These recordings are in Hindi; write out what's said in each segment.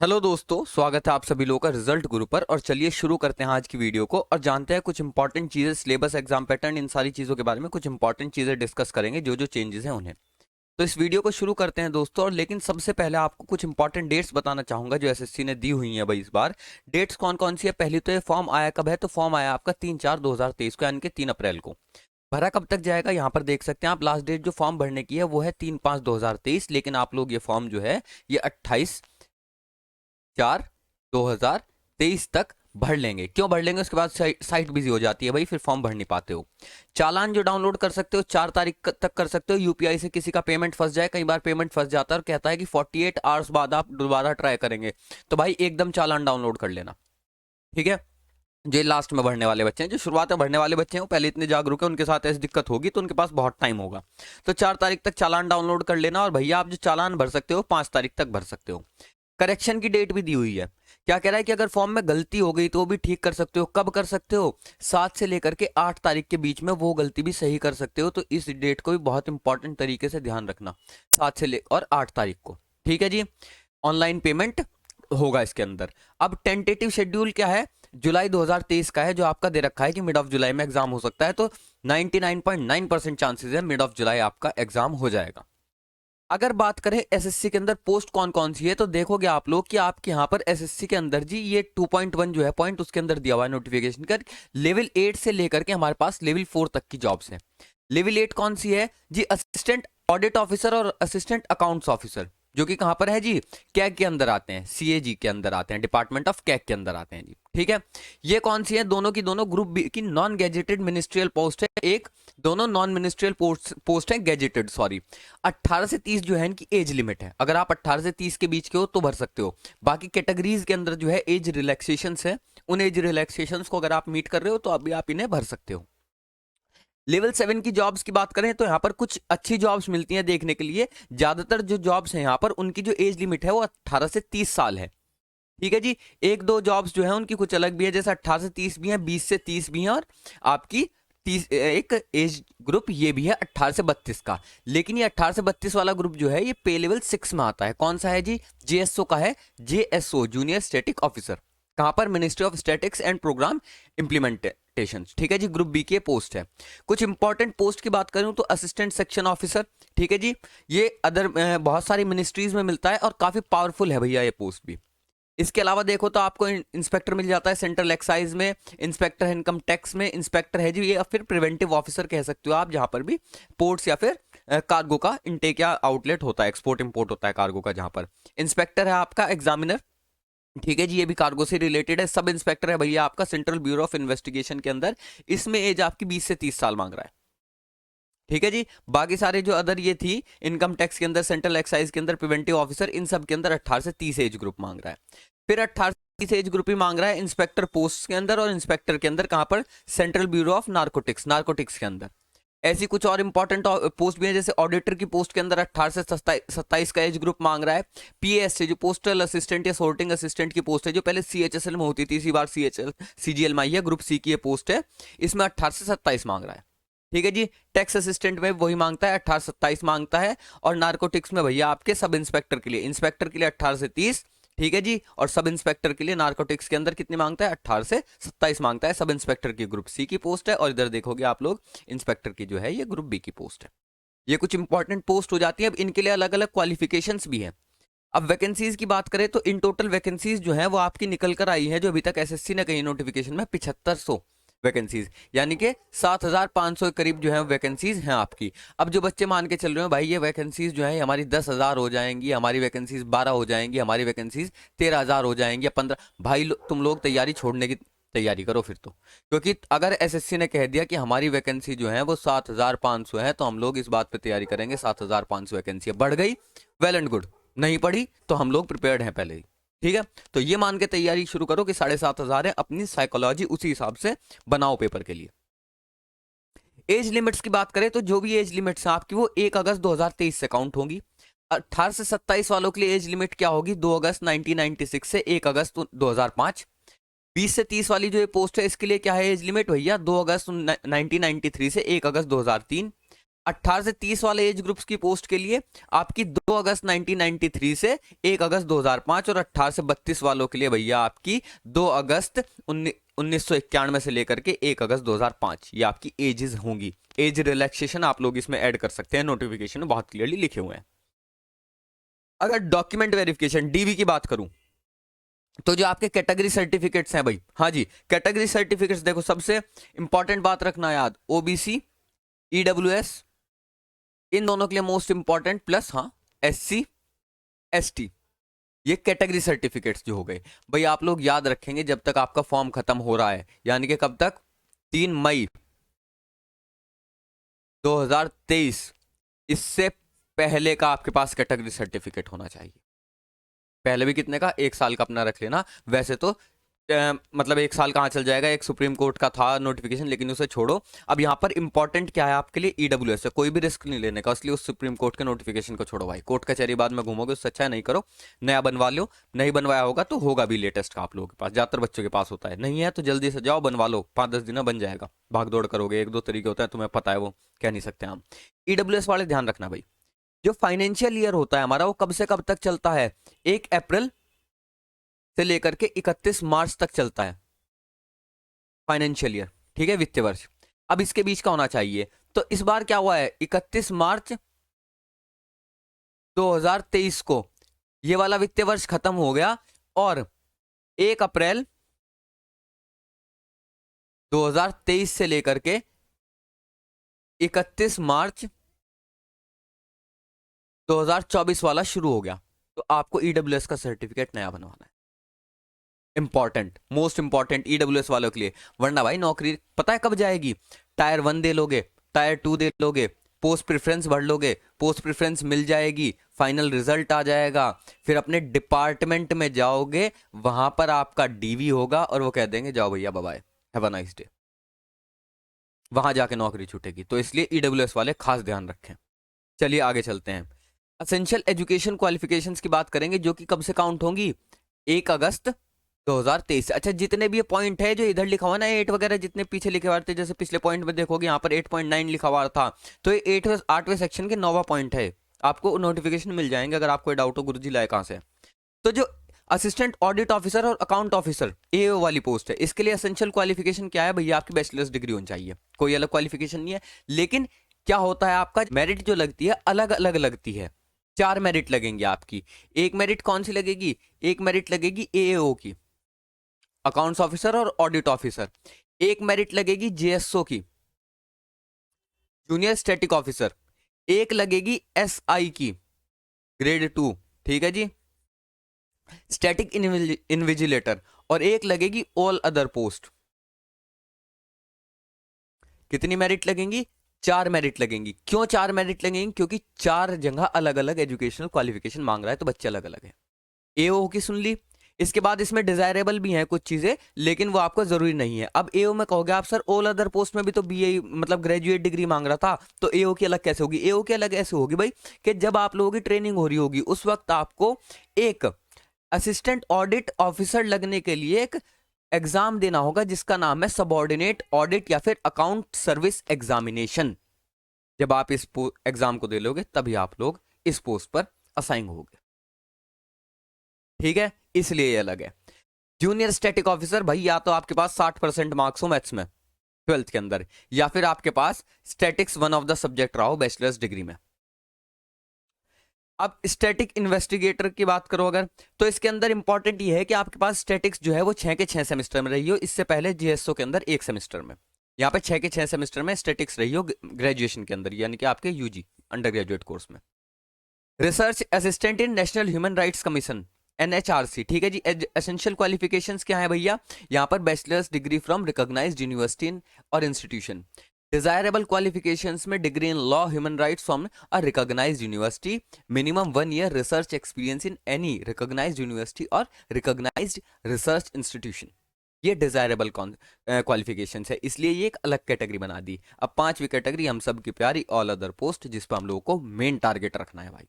हेलो दोस्तों, स्वागत है आप सभी लोगों का रिजल्ट गुरु पर। और चलिए शुरू करते हैं आज की वीडियो को और जानते हैं कुछ इंपॉर्टेंट चीजें, सिलेबस, एग्जाम पैटर्न, इन सारी चीजों के बारे में कुछ इंपॉर्टेंट चीजें डिस्कस करेंगे, जो जो चेंजेस हैं उन्हें। तो इस वीडियो को शुरू करते हैं दोस्तों। और लेकिन सबसे पहले आपको कुछ इंपॉर्टेंट डेट्स बताना चाहूंगा जो एसएससी ने दी हुई है भाई इस बार। डेट्स कौन कौन सी है? पहली तो ये फॉर्म आया कब है, तो फॉर्म आया आपका 3/4/2023 को, यानी कि 3 अप्रैल को। भरा कब तक जाएगा यहाँ पर देख सकते हैं आप। लास्ट डेट जो फॉर्म भरने की है वो है 3/5/2023, लेकिन आप लोग ये फॉर्म जो है ये 28/4/2023 तक भर लेंगे। क्यों भर लेंगे? उसके बाद साइट बिजी हो जाती है भाई, फिर फॉर्म भर नहीं पाते हो। चालान जो डाउनलोड कर सकते हो 4 तारीख तक कर सकते हो। यूपीआई से किसी का पेमेंट फंस जाए, कई बार पेमेंट फंस जाता है और कहता है कि 48 आवर्स बाद आप दोबारा ट्राई करेंगे, तो भाई एकदम चालान डाउनलोड कर लेना, ठीक है। जो लास्ट में भरने वाले बच्चे हैं, जो शुरुआत में भरने वाले बच्चे हैं, वो पहले इतने जागरूक हैं, उनके साथ ऐसी दिक्कत होगी तो उनके पास बहुत टाइम होगा। तो 4 तारीख तक चालान डाउनलोड कर लेना। और भैया आप जो चालान भर सकते हो 5 तारीख तक भर सकते हो। करेक्शन की डेट भी दी हुई है। क्या कह रहा है कि अगर फॉर्म में गलती हो गई तो वो भी ठीक कर सकते हो। कब कर सकते हो? 7 से लेकर के 8 तारीख के बीच में वो गलती भी सही कर सकते हो। तो इस डेट को भी बहुत इंपॉर्टेंट तरीके से ध्यान रखना, 7 से ले और 8 तारीख को, ठीक है जी। ऑनलाइन पेमेंट होगा इसके अंदर। अब टेंटेटिव शेड्यूल क्या है? जुलाई 2023 का है, जो आपका दे रखा है कि मिड ऑफ जुलाई में एग्जाम हो सकता है। तो 99.9% चांसेस है मिड ऑफ जुलाई आपका एग्जाम हो जाएगा। अगर बात करें एसएससी के अंदर पोस्ट कौन कौन सी है, तो देखोगे आप लोग कि आपके यहाँ पर एसएससी के अंदर जी ये 2.1 जो है पॉइंट, उसके अंदर दिया हुआ है नोटिफिकेशन का। लेवल 8 से लेकर के हमारे पास लेवल 4 तक की जॉब्स है। लेवल 8 कौन सी है जी? असिस्टेंट ऑडिट ऑफिसर और असिस्टेंट अकाउंट्स ऑफिसर, जो कि कहां पर है जी? कैग के अंदर आते हैं, सीएजी के अंदर आते हैं, डिपार्टमेंट ऑफ कैग के अंदर आते हैं जी, ठीक है। ये कौन सी है? दोनों की दोनों ग्रुप बी की नॉन गैजेटेड मिनिस्ट्रियल पोस्ट है एक। दोनों नॉन मिनिस्ट्रियल पोस्ट है, गैजेटेड सॉरी। 18 से 30 जो है इनकी एज लिमिट है। अगर आप 18 से 30 के बीच के हो तो भर सकते हो। बाकी कैटेगरीज के अंदर जो है एज रिलैक्सेशन है, उन एज रिलैक्सेशन को अगर आप मीट कर रहे हो तो अभी आप इन्हें भर सकते हो। लेवल 7 की जॉब्स की बात करें तो यहाँ पर कुछ अच्छी जॉब्स मिलती हैं देखने के लिए। ज्यादातर जो जॉब्स हैं यहाँ पर उनकी जो एज लिमिट है वो 18 से 30 साल है, ठीक है जी। एक दो जॉब्स जो है उनकी कुछ अलग भी है, जैसे 18 से 30 भी है, 20 से 30 भी है, और आपकी 30 एक एज ग्रुप ये भी है 18 से 32 का। लेकिन ये 18 से 32 वाला ग्रुप जो है ये पे लेवल 6 में आता है। कौन सा है जी? जेएसओ का है। जेएसओ जूनियर स्टैटिक ऑफिसर, कहां पर? Ministry of statics and programme implementation, ठीक है जी। ग्रुप बी की पोस्ट है। कुछ इंपॉर्टेंट पोस्ट की बात करूं तो असिस्टेंट सेक्शन ऑफिसर, ठीक है जी। ये अदर बहुत सारी मिनिस्ट्रीज में मिलता है और काफी पावरफुल है भैया ये पोस्ट भी। इसके अलावा देखो तो आपको इंस्पेक्टर मिल जाता है सेंट्रल एक्साइज में, इंस्पेक्टर इनकम टैक्स में, इंस्पेक्टर है जी ये, फिर प्रिवेंटिव ऑफिसर कह सकते हो आप, जहां पर भी पोर्ट्स या फिर कार्गो का इनटेक या आउटलेट होता है, एक्सपोर्ट इंपोर्ट होता है कार्गो का, जहां पर इंस्पेक्टर है आपका एग्जामिनर, ठीक है जी। ये भी कार्गो से रिलेटेड है। सब इंस्पेक्टर है भैया आपका सेंट्रल ब्यूरो ऑफ इन्वेस्टिगेशन के अंदर। इसमें एज आपकी 20 से 30 साल मांग रहा है, ठीक है जी। बाकी सारे जो अदर ये थी इनकम टैक्स के अंदर, सेंट्रल एक्साइज के अंदर, प्रिवेंटिव ऑफिसर, इन सब के अंदर 18 से 30 एज ग्रुप मांग रहा है। फिर 18 से 30 एज ग्रुप ही मांग रहा है इंस्पेक्टर पोस्ट के अंदर, और इंस्पेक्टर के अंदर कहां पर? Central bureau of narcotics, narcotics के अंदर। ऐसी कुछ और इंपॉर्टेंट पोस्ट भी है, जैसे ऑडिटर की पोस्ट के अंदर 18 से 27 का एज ग्रुप मांग रहा है। पीएस से जो पोस्टल असिस्टेंट या सोर्टिंग असिस्टेंट की पोस्ट है, जो पहले सीएचएसएल में होती थी, इसी बार सीएचएल सीजीएल में आई है, ग्रुप सी की ये पोस्ट है। इसमें 18 से 27 मांग रहा है, ठीक है जी। टैक्स असिस्टेंट में वही मांगता है, 18 से 27 मांगता है। और नार्कोटिक्स में भैया आपके सब इंस्पेक्टर के लिए, इंस्पेक्टर के लिए 18 से 30, ठीक है जी। और सब इंस्पेक्टर के लिए नार्कोटिक्स के अंदर कितनी मांगता है? 18 से 27 मांगता है। सब इंस्पेक्टर की ग्रुप सी की पोस्ट है, और इधर देखोगे आप लोग इंस्पेक्टर की जो है ये ग्रुप बी की पोस्ट है। ये कुछ इंपॉर्टेंट पोस्ट हो जाती है। अब इनके लिए अलग अलग क्वालिफिकेशंस भी हैं। अब वैकेंसीज की बात करें तो इन टोटल वैकेंसीज जो है वो आपकी निकल कर आई है, जो अभी तक एसएससी ने कही नोटिफिकेशन में, 7500 वैकेंसीज, यानी कि 7500 के करीब जो है वैकेंसीज हैं आपकी। अब जो बच्चे मान के चल रहे हो भाई ये वैकेंसीज जो है हमारी 10,000 हो जाएंगी, हमारी वैकेंसीज 12 हो जाएंगी, हमारी वैकेंसीज 13,000 हो जाएंगी या 15, भाई तुम लोग तैयारी छोड़ने की तैयारी करो फिर तो। क्योंकि अगर एसएससी ने कह दिया कि हमारी वैकेंसी जो है वो 7500 है, तो हम लोग इस बात पे तैयारी करेंगे। 7500 वैकेंसी बढ़ गई, वेल एंड गुड। नहीं पड़ी तो हम लोग प्रिपेयर्ड हैं पहले ही, ठीक है। तो ये मान के तैयारी शुरू करो कि 7500 है, अपनी साइकोलॉजी उसी हिसाब से बनाओ पेपर के लिए। एज लिमिट्स की बात करें तो जो भी एज लिमिट्स हैं आपकी वो 1 अगस्त 2023 से काउंट होंगी। 18 से 27 वालों के लिए एज लिमिट क्या होगी? 2 अगस्त 1996 से 1 अगस्त 2005। 20 से 30 वाली जो ये पोस्ट है इसके लिए क्या है एज लिमिट भैया? 2 अगस्त 1993 से 1 अगस्त 2003। 18 से 30 वाले एज ग्रुप्स की पोस्ट के लिए आपकी 2 अगस्त 1993 से 1 अगस्त 2005, और 18 से 32 वालों के लिए भैया आपकी 2 अगस्त 1991 से लेकर के 1 अगस्त 2005, ये आपकी एजेस होंगी। एज रिलैक्सेशन आप लोग इसमें ऐड कर सकते हैं, नोटिफिकेशन में बहुत क्लियरली लिखे हुए हैं। अगर डॉक्यूमेंट वेरिफिकेशन डीवी की बात करूं, तो जो आपके कैटेगरी सर्टिफिकेट्स हैं भाई, हाँ जी, कैटेगरी सर्टिफिकेट्स देखो, सबसे इंपॉर्टेंट बात रखना याद, ओबीसी, ईडब्ल्यूएस, इन दोनों के लिए मोस्ट इंपॉर्टेंट, प्लस हाँ एससी एसटी, ये कैटेगरी सर्टिफिकेट्स जो हो गए भाई, आप लोग याद रखेंगे जब तक आपका फॉर्म खत्म हो रहा है, यानी कि कब तक, 3 मई 2023, इससे पहले का आपके पास कैटेगरी सर्टिफिकेट होना चाहिए। पहले भी कितने का, 1 साल का अपना रख लेना। वैसे तो मतलब 1 साल कहाँ चल जाएगा, एक सुप्रीम कोर्ट का था नोटिफिकेशन, लेकिन उसे छोड़ो। अब यहाँ पर इंपॉर्टेंट क्या है आपके लिए, ईडब्ल्यूएस है, कोई भी रिस्क नहीं लेने का, इसलिए उस सुप्रीम कोर्ट के नोटिफिकेशन को छोड़ो भाई, कोर्ट कचहरी बाद में घूमोगे, उससे अच्छा है नहीं करो, नया बनवा लो। नहीं बनवाया होगा तो होगा भी लेटेस्ट का आप लोगों के पास, ज्यादातर बच्चों के पास होता है, नहीं है तो जल्दी से जाओ बनवा लो, 5-10 दिन में बन जाएगा। भाग दौड़ करोगे, 1-2 तरीके होता है, तुम्हें पता है, वो कह नहीं सकते हम। ईडब्ल्यूएस वाले ध्यान रखना भाई, जो फाइनेंशियल ईयर होता है हमारा, वो कब से कब तक चलता है, 1 अप्रैल से लेकर के 31 मार्च तक चलता है फाइनेंशियल ईयर, ठीक है, वित्तीय वर्ष। अब इसके बीच का होना चाहिए, तो इस बार क्या हुआ है, 31 मार्च 2023 को ये वाला वित्तीय वर्ष खत्म हो गया, और 1 अप्रैल 2023 से लेकर के 31 मार्च 2024 वाला शुरू हो गया, तो आपको ईडब्ल्यूएस का सर्टिफिकेट नया बनवाना है। इंपॉर्टेंट, मोस्ट इंपॉर्टेंट ईडब्ल्यूएस वालों के लिए, वरना भाई नौकरी पता है कब जाएगी, टायर 1 दे लोगे, टायर 2 दे लोगे, पोस्ट प्रेफरेंस भर लोगे, पोस्ट प्रेफरेंस मिल जाएगी, फाइनल रिजल्ट आ जाएगा, फिर अपने डिपार्टमेंट में जाओगे, वहां पर आपका डीवी होगा, और वो कह देंगे जाओ भैया bye bye, have a nice day, वहां जाके नौकरी छूटेगी। तो इसलिए ईडब्ल्यूएस वाले खास ध्यान रखें। चलिए आगे चलते हैं, असेंशियल एजुकेशन क्वालिफिकेशंस की बात करेंगे, जो कि कब से काउंट होंगी, 1 अगस्त 2023। अच्छा, जितने भी ये पॉइंट है जो इधर लिखा हुआ ना, 8 वगैरह जितने पीछे लिखे हुए थे, जैसे पिछले पॉइंट में देखोगे यहाँ पर 8.9 लिखा हुआ था, तो ये 8वें सेक्शन के 9वां पॉइंट है, आपको नोटिफिकेशन मिल जाएंगे अगर आपको डाउट हो गुरुजी लाए कहाँ से। तो जो असिस्टेंट ऑडिट ऑफिसर और अकाउंट ऑफिसर एओ वाली पोस्ट है, इसके लिए एसेंशियल क्वालिफिकेशन क्या है भैया, आपकी बैचलर्स डिग्री होनी चाहिए, कोई अलग क्वालिफिकेशन नहीं है। लेकिन क्या होता है, आपका मेरिट जो लगती है अलग अलग लगती है, 4 मेरिट लगेंगी आपकी। एक मेरिट कौन सी लगेगी, एक मेरिट लगेगी एओ की, अकाउंट्स ऑफिसर और ऑडिट ऑफिसर। एक मेरिट लगेगी जेएसओ की, जूनियर स्टैटिक ऑफिसर। एक लगेगी एसआई की, ग्रेड 2, ठीक है जी, स्टैटिक इन्विजिलेटर। और एक लगेगी ऑल अदर पोस्ट। कितनी मेरिट लगेंगी, 4 मेरिट लगेंगी। क्यों 4 मेरिट लगेंगी, क्योंकि 4 जगह अलग अलग एजुकेशनल क्वालिफिकेशन मांग रहा है, तो बच्चे अलग अलग है। एओ की सुन ली, इसके बाद इसमें डिजायरेबल भी हैं कुछ चीजें, लेकिन वो आपको जरूरी नहीं है। अब एओ में कहोगे आप सर ऑल अदर पोस्ट में भी तो बीए मतलब ग्रेजुएट डिग्री मांग रहा था, तो एओ की अलग कैसे होगी, एओ की अलग ऐसे होगी भाई कि जब आप लोगों की ट्रेनिंग हो रही होगी, उस वक्त आपको एक असिस्टेंट ऑडिट ऑफिसर लगने के लिए एक एग्जाम देना होगा, जिसका नाम है सबऑर्डिनेट ऑडिट या फिर अकाउंट सर्विस एग्जामिनेशन। जब आप इस एग्जाम को दे लोगे तभी आप लोग इस पोस्ट पर असाइन होगे, ठीक है, इसलिए ये अलग है। जूनियर स्टैटिक ऑफिसर भाई, या तो आपके पास 60% मार्क्स हो मैथ्स में 12th के अंदर, या फिर आपके पास statistics one of the subject रहा हो बैचलर्स डिग्री में। अब स्टैटिक इन्वेस्टिगेटर की बात करो अगर, तो इसके अंदर इंपॉर्टेंट ये है कि आपके पास स्टैटिक्स जो है वो 6 के 6 सेमेस्टर में रही हो, इससे पहले जीएसओ के अंदर 1 सेमेस्टर में। यहाँ पे 6 के 6 सेमेस्टर में स्टैटिक्स रही हो ग्रेजुएशन के अंदर, यानी कि आपके यूजी अंडर ग्रेजुएट कोर्स में। Research assistant in national human rights commission, NHRC, ठीक है जी। एसेंशियल क्वालिफिकेशंस क्या है भैया, यहाँ पर bachelors degree from recognized university और इंस्टीट्यूशन। डिजायरेबल क्वालिफिकेशंस में degree in law human rights from a recognized university, minimum 1 year research experience in any recognized university और रिकॉग्नाइज्ड रिसर्च इंस्टीट्यूशन। ये डिजायरेबल क्वालिफिकेशन है, इसलिए ये एक अलग कैटेगरी बना दी। अब 5वीं कैटेगरी हम सब की प्यारी ऑल अदर पोस्ट, जिस पर हम लोगों को मेन टारगेट रखना है भाई।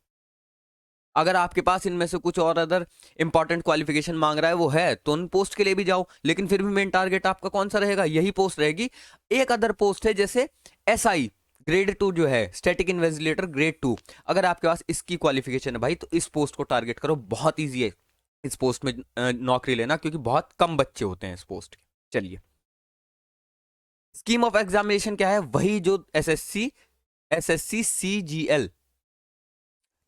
अगर आपके पास इनमें से कुछ और अदर इंपॉर्टेंट क्वालिफिकेशन मांग रहा है वो है, तो उन पोस्ट के लिए भी जाओ, लेकिन फिर भी मेन टारगेट आपका कौन सा रहेगा, यही पोस्ट रहेगी। एक अदर पोस्ट है जैसे एसआई ग्रेड 2 जो है स्टैटिक इन्विजिलेटर ग्रेड 2, अगर आपके पास इसकी क्वालिफिकेशन है भाई तो इस पोस्ट को टारगेट करो, बहुत ईजी है इस पोस्ट में नौकरी लेना, क्योंकि बहुत कम बच्चे होते हैं इस पोस्ट के। चलिए, स्कीम ऑफ एग्जामिनेशन क्या है, वही जो एसएससी सीजीएल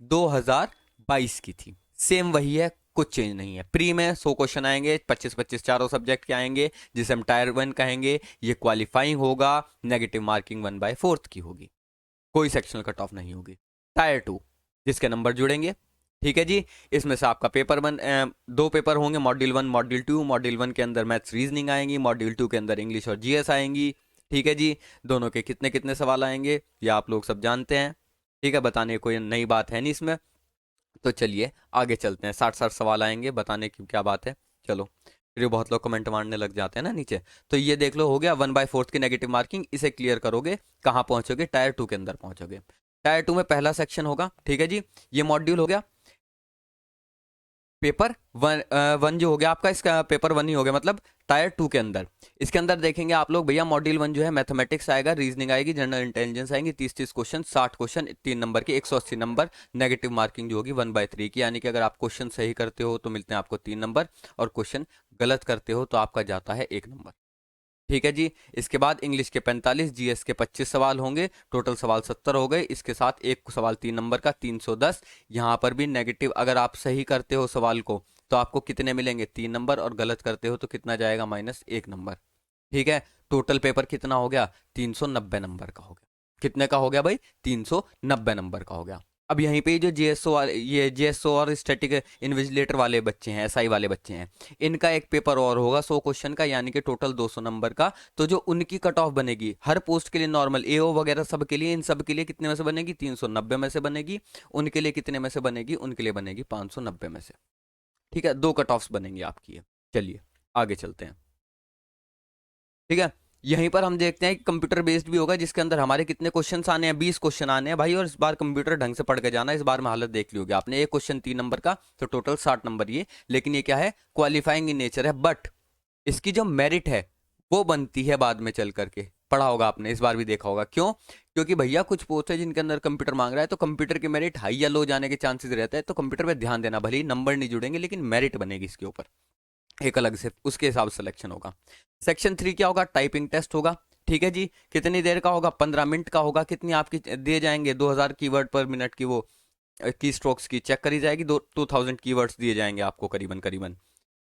2022 की थी, सेम वही है, कुछ चेंज नहीं है। प्री में 100 क्वेश्चन आएंगे, 25-25 चारों सब्जेक्ट के आएंगे, जिसे हम टायर 1 कहेंगे। ये क्वालिफाइंग होगा, नेगेटिव मार्किंग 1/4 की होगी, कोई सेक्शनल कट ऑफ नहीं होगी। टायर 2 जिसके नंबर जुड़ेंगे, ठीक है जी। इसमें से आपका पेपर 1, 2 पेपर होंगे, मॉड्यूल 1 मॉड्यूल 2। मॉड्यूल 1 के अंदर मैथ्स रीजनिंग आएंगी, मॉड्यूल 2 के अंदर इंग्लिश और जीएस आएंगी, ठीक है जी। दोनों के कितने कितने सवाल आएंगे ये आप लोग सब जानते हैं, ठीक है, बताने की कोई नई बात है नहीं इसमें। तो चलिए आगे चलते हैं, 60-60 सवाल आएंगे, बताने की क्या बात है। चलो, फिर बहुत लोग कमेंट मारने लग जाते हैं ना नीचे। तो ये देख लो, हो गया 1/4 की नेगेटिव मार्किंग। इसे क्लियर करोगे, कहाँ पहुंचोगे, टायर 2 के अंदर पहुंचोगे। टायर 2 में पहला सेक्शन होगा, ठीक है जी। ये मॉड्यूल हो गया पेपर 1 जो हो गया आपका, इसका पेपर 1 ही हो गया, मतलब टायर 2 के अंदर। इसके अंदर देखेंगे आप लोग भैया, मॉड्यूल 1 जो है मैथमेटिक्स आएगा, रीजनिंग आएगी, जनरल इंटेलिजेंस आएंगी, 30-30 क्वेश्चन, 60 क्वेश्चन, 3 नंबर के 180 नंबर। नेगेटिव मार्किंग जो होगी 1/3 की, यानी कि अगर आप क्वेश्चन सही करते हो तो मिलते हैं आपको 3 नंबर, और क्वेश्चन गलत करते हो तो आपका जाता है 1 नंबर, ठीक है जी। इसके बाद इंग्लिश के 45, जीएस के 25 सवाल होंगे, टोटल सवाल 70 हो गए। इसके साथ एक सवाल 3 नंबर का, 310। यहाँ पर भी नेगेटिव, अगर आप सही करते हो सवाल को तो आपको कितने मिलेंगे, 3 नंबर, और गलत करते हो तो कितना जाएगा, -1 नंबर, ठीक है। टोटल पेपर कितना हो गया, 390 नंबर का हो गया। कितने का हो गया भाई, 390 नंबर का हो गया। अब यहीं पे जो जेएसओ वाले, ये जेएसओ और स्टैटिक इन्विजिलेटर वाले बच्चे हैं, एसआई वाले बच्चे हैं, इनका एक पेपर और होगा 100 क्वेश्चन का, यानी कि टोटल 200 नंबर का। तो जो उनकी कट ऑफ बनेगी हर पोस्ट के लिए, नॉर्मल एओ वगैरह सब के लिए, इन सब के लिए कितने में से बनेगी, 390 में से बनेगी। उनके लिए कितने में से बनेगी, उनके लिए बनेगी 590 में से, ठीक है। 2 कट ऑफ्स बनेंगी आपकी। चलिए आगे चलते हैं, ठीक है। यहीं पर हम देखते हैं कि कंप्यूटर बेस्ड भी होगा, जिसके अंदर हमारे कितने क्वेश्चंस आने हैं, 20 क्वेश्चन आने हैं भाई। और इस बार कंप्यूटर ढंग से पढ़ के जाना, इस बार में हालत देख ली होगी आपने। एक क्वेश्चन 3 नंबर का, तो टोटल 60 नंबर ये। लेकिन ये क्या है, क्वालिफाइंग इन नेचर है, बट इसकी जो मेरिट है वो बनती है बाद में चल करके। पढ़ा होगा आपने, इस बार भी देखा होगा। क्यों, क्योंकि भैया कुछ पोस्ट है जिनके अंदर कंप्यूटर मांग रहा है, तो कंप्यूटर की मेरिट हाई या लो जाने के चांसेस रहते हैं। तो कंप्यूटर पे ध्यान देना, भले ही नंबर नहीं जुड़ेंगे लेकिन मेरिट बनेगी इसके ऊपर एक अलग से, उसके हिसाब से सिलेक्शन होगा। सेक्शन 3 क्या होगा, टाइपिंग टेस्ट होगा, ठीक है जी। कितनी देर का होगा, 15 मिनट का होगा। कितनी आपकी दिए जाएंगे, 2000 कीवर्ड पर मिनट की वो की स्ट्रोक्स की चेक करी जाएगी। 2000 कीवर्ड्स दिए जाएंगे आपको करीबन करीबन,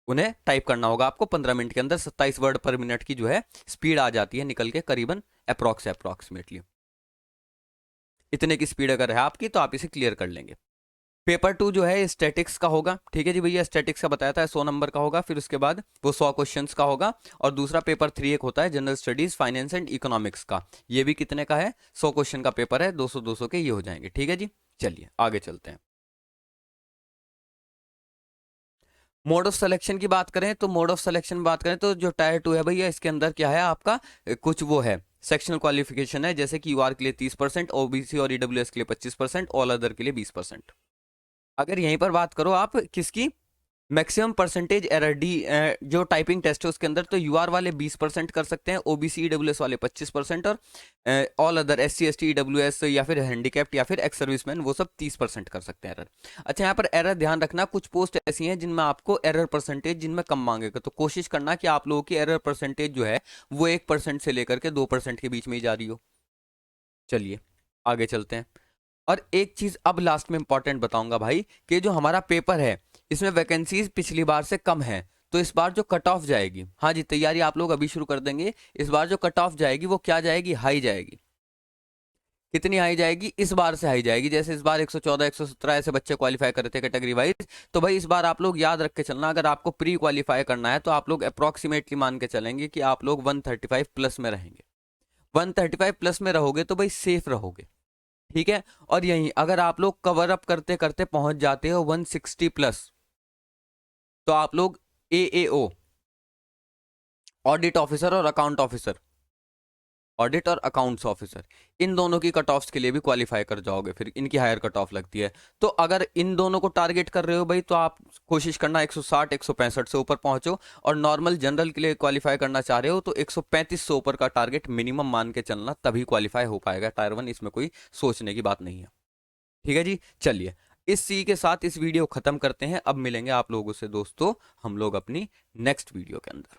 उन्हें टाइप करना होगा आपको 15 मिनट के अंदर। 27 वर्ड पर मिनट की जो है स्पीड आ जाती है निकल के, करीबन अप्रोक्सीमेटली इतने की स्पीड अगर है आपकी तो आप इसे क्लियर कर लेंगे। पेपर 2 जो है स्टैटिक्स का होगा, ठीक है जी भैया। स्टैटिक्स का बताया था 100 नंबर का होगा, फिर उसके बाद वो 100 क्वेश्चंस का होगा। और दूसरा पेपर 3 एक होता है general studies, finance and economics का। ये भी कितने का है, 100 क्वेश्चन का पेपर है, 200-200 के ये हो जाएंगे, ठीक है जी। चलिए आगे चलते हैं। मोड ऑफ सिलेक्शन की बात करें तो, मोड ऑफ सिलेक्शन बात करें तो जो टायर 2 है भैया, इसके अंदर क्या है आपका, कुछ वो है सेक्शनल क्वालिफिकेशन है, जैसे कि यूआर के लिए 30%, ओबीसी और ईडब्ल्यूएस के लिए 25%, ऑल अदर के लिए 20%। अगर यहीं पर बात करो आप किसकी, मैक्सिमम परसेंटेज एरर डी, जो टाइपिंग टेस्ट है उसके अंदर, तो यूआर वाले 20% कर सकते हैं, ओबीसी ईडब्ल्यूएस वाले 25%, और all other SC ST EWS या फिर हैंडीकैप्ड या फिर एक्स सर्विसमैन वो सब 30% कर सकते हैं एरर। अच्छा, यहाँ पर एरर ध्यान रखना, कुछ पोस्ट ऐसी हैं जिनमें आपको एरर परसेंटेज जिनमें कम मांगेगा, तो कोशिश करना कि आप लोगों की एरर परसेंटेज जो है वो 1% से लेकर के 2% के बीच में ही जा रही हो। चलिए आगे चलते हैं। और एक चीज अब लास्ट में इंपॉर्टेंट बताऊंगा भाई, कि जो हमारा पेपर है इसमें वैकेंसीज पिछली बार से कम है, तो इस बार जो कट ऑफ जाएगी, हाँ जी तैयारी आप लोग अभी शुरू कर देंगे, इस बार जो कट ऑफ जाएगी वो क्या जाएगी, हाई जाएगी। कितनी हाई जाएगी, इस बार से हाई जाएगी। जैसे इस बार 114 117 ऐसे बच्चे क्वालिफाई कर रहे थे कैटेगरी वाइज, तो भाई इस बार आप लोग याद रख के चलना, अगर आपको प्री क्वालिफाई करना है तो आप लोग अप्रोक्सीमेटली मान के चलेंगे कि आप लोग 135 प्लस में रहेंगे। 135 प्लस में रहोगे तो भाई सेफ रहोगे, ठीक है। और यही अगर आप लोग कवर अप करते करते पहुंच जाते हो 160 प्लस, तो आप लोग एएओ, ऑडिट ऑफिसर और अकाउंट ऑफिसर, ऑडिट और अकाउंट्स ऑफिसर, इन दोनों की कट ऑफ्स के लिए भी क्वालिफाई कर जाओगे, फिर इनकी हायर कट ऑफ लगती है। तो अगर इन दोनों को टारगेट कर रहे हो भाई, तो आप कोशिश करना 160 165 से ऊपर पहुंचो, और नॉर्मल जनरल के लिए क्वालिफाई करना चाह रहे हो तो 135 से ऊपर का टारगेट मिनिमम मान के चलना, तभी क्वालिफाई हो पाएगा टायर 1, इसमें कोई सोचने की बात नहीं है। ठीक है जी, चलिए इस सी के साथ इस वीडियो खत्म करते हैं। अब मिलेंगे आप लोगों से दोस्तों हम लोग अपनी नेक्स्ट वीडियो के अंदर।